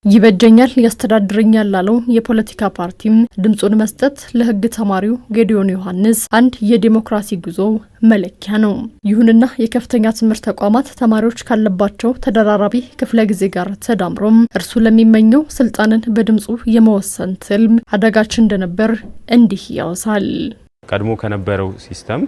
ይበጀኛል ያስተዳድረኛል ላለው የፖለቲካ ፓርቲም ድምጹን መስጠት ለሕግ ተማሪው ጌዲዮን ዮሐንስ አንድ የዲሞክራሲ ጉዞ መለኪያ ነው። ይሁንና የከፍተኛ ትምህርት ተቋማት ተማሪዎች ካለባቸው ተደራራቢ ክፍለ ጊዜ ጋር ተዳምሮም እርሱ ለሚመኘው ስልጣንን በድምጹ የመወሰን ትልም አዳጋች እንደነበር እንዲህ ያወሳል። ቀድሞ ከነበረው ሲስተም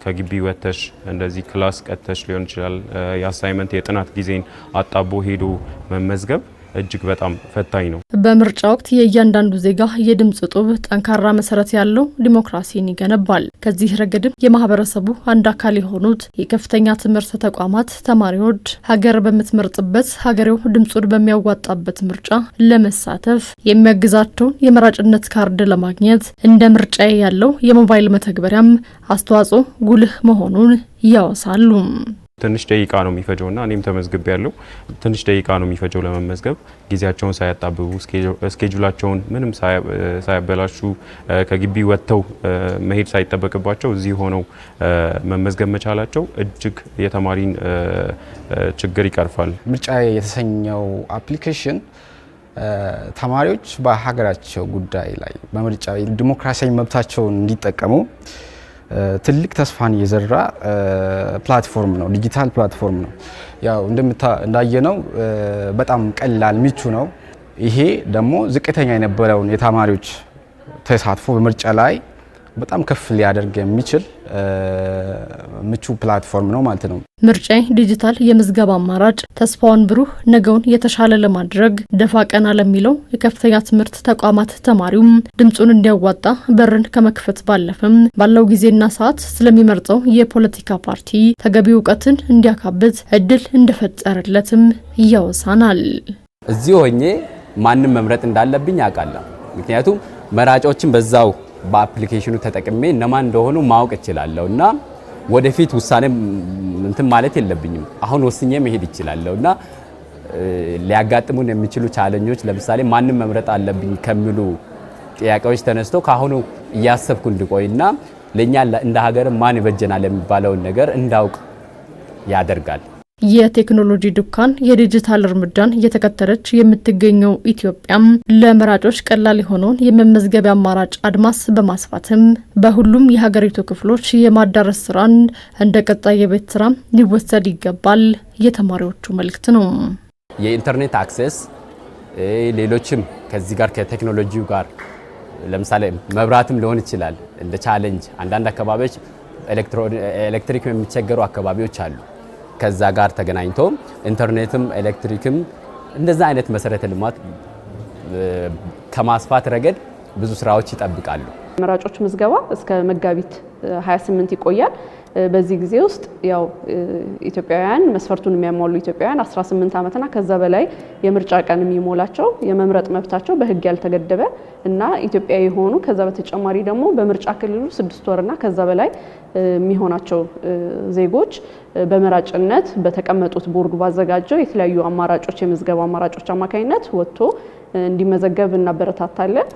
ከግቢ ወተሽ እንደዚህ ክላስ ቀተሽ ሊሆን ይችላል የአሳይመንት የጥናት ጊዜን አጣቦ ሄዶ መመዝገብ እጅግ በጣም ፈታኝ ነው። በምርጫ ወቅት የእያንዳንዱ ዜጋ የድምጽ ጡብ ጠንካራ መሰረት ያለው ዲሞክራሲን ይገነባል። ከዚህ ረገድም የማህበረሰቡ አንድ አካል የሆኑት የከፍተኛ ትምህርት ተቋማት ተማሪዎች ሀገር በምትመርጥበት ሀገሬው ድምጹን በሚያዋጣበት ምርጫ ለመሳተፍ የሚያግዛቸውን የመራጭነት ካርድ ለማግኘት እንደ ምርጫዬ ያለው የሞባይል መተግበሪያም አስተዋጽኦ ጉልህ መሆኑን ያወሳሉ። ትንሽ ደቂቃ ነው የሚፈጀውና እኔም ተመዝግቤ ያለው ትንሽ ደቂቃ ነው የሚፈጀው ለመመዝገብ። ጊዜያቸውን ሳያጣብቡ ስኬጁላቸውን ምንም ሳያበላሹ ከግቢ ወጥተው መሄድ ሳይጠበቅባቸው እዚህ ሆነው መመዝገብ መቻላቸው እጅግ የተማሪን ችግር ይቀርፋል። ምርጫ የተሰኘው አፕሊኬሽን ተማሪዎች በሀገራቸው ጉዳይ ላይ በምርጫ ዲሞክራሲያዊ መብታቸውን እንዲጠቀሙ ትልቅ ተስፋን የዘራ ፕላትፎርም ነው። ዲጂታል ፕላትፎርም ነው። ያው እንዳየነው በጣም ቀላል ምቹ ነው። ይሄ ደግሞ ዝቅተኛ የነበረውን የተማሪዎች ተሳትፎ በምርጫ ላይ በጣም ከፍ ሊያደርግ የሚችል ምቹ ፕላትፎርም ነው ማለት ነው። ምርጫዬ ዲጂታል የምዝገባ አማራጭ ተስፋውን ብሩህ ነገውን የተሻለ ለማድረግ ደፋ ቀና ለሚለው የከፍተኛ ትምህርት ተቋማት ተማሪውም ድምጹን እንዲያዋጣ በርን ከመክፈት ባለፈም ባለው ጊዜና ሰዓት ስለሚመርጠው የፖለቲካ ፓርቲ ተገቢ እውቀትን እንዲያካብት እድል እንደፈጠረለትም ያወሳናል። እዚህ ሆኜ ማንም መምረጥ እንዳለብኝ አውቃለሁ። ምክንያቱም መራጮችን በዛው በአፕሊኬሽኑ ተጠቅሜ እነማን እንደሆኑ ማወቅ እችላለሁና ወደፊት ውሳኔ እንትን ማለት የለብኝም። አሁን ወስኜ መሄድ እችላለሁና ሊያጋጥሙን የሚችሉ ቻሌንጆች ለምሳሌ ማንም መምረጥ አለብኝ ከሚሉ ጥያቄዎች ተነስቶ ካሁኑ እያሰብኩ እንድቆይና ለኛ እንደ ሀገር ማን ይበጀናል የሚባለውን ነገር እንዳውቅ ያደርጋል። የቴክኖሎጂ ዱካን የዲጂታል እርምጃን እየተከተለች የምትገኘው ኢትዮጵያም ለመራጮች ቀላል የሆነውን የመመዝገቢያ አማራጭ አድማስ በማስፋትም በሁሉም የሀገሪቱ ክፍሎች የማዳረስ ስራን እንደ ቀጣይ የቤት ስራ ሊወሰድ ይገባል የተማሪዎቹ መልእክት ነው። የኢንተርኔት አክሰስ ሌሎችም ከዚህ ጋር ከቴክኖሎጂው ጋር ለምሳሌ መብራትም ሊሆን ይችላል እንደ ቻሌንጅ። አንዳንድ አካባቢዎች ኤሌክትሪክ የሚቸገሩ አካባቢዎች አሉ። ከዛ ጋር ተገናኝቶ ኢንተርኔትም ኤሌክትሪክም እንደዛ አይነት መሰረተ ልማት ከማስፋት ረገድ ብዙ ስራዎች ይጠብቃሉ። መራጮች ምዝገባ እስከ መጋቢት 28 ይቆያል። በዚህ ጊዜ ውስጥ ያው ኢትዮጵያውያን መስፈርቱን የሚያሟሉ ኢትዮጵያውያን 18 ዓመትና ከዛ በላይ የምርጫ ቀን የሚሞላቸው የመምረጥ መብታቸው በሕግ ያልተገደበ እና ኢትዮጵያዊ የሆኑ ከዛ በተጨማሪ ደግሞ በምርጫ ክልሉ 6 ወርና ከዛ በላይ የሚሆናቸው ዜጎች በመራጭነት በተቀመጡት ቦርዱ ባዘጋጀው የተለያዩ አማራጮች የምዝገባ አማራጮች አማካኝነት ወጥቶ እንዲመዘገብ እናበረታታለን።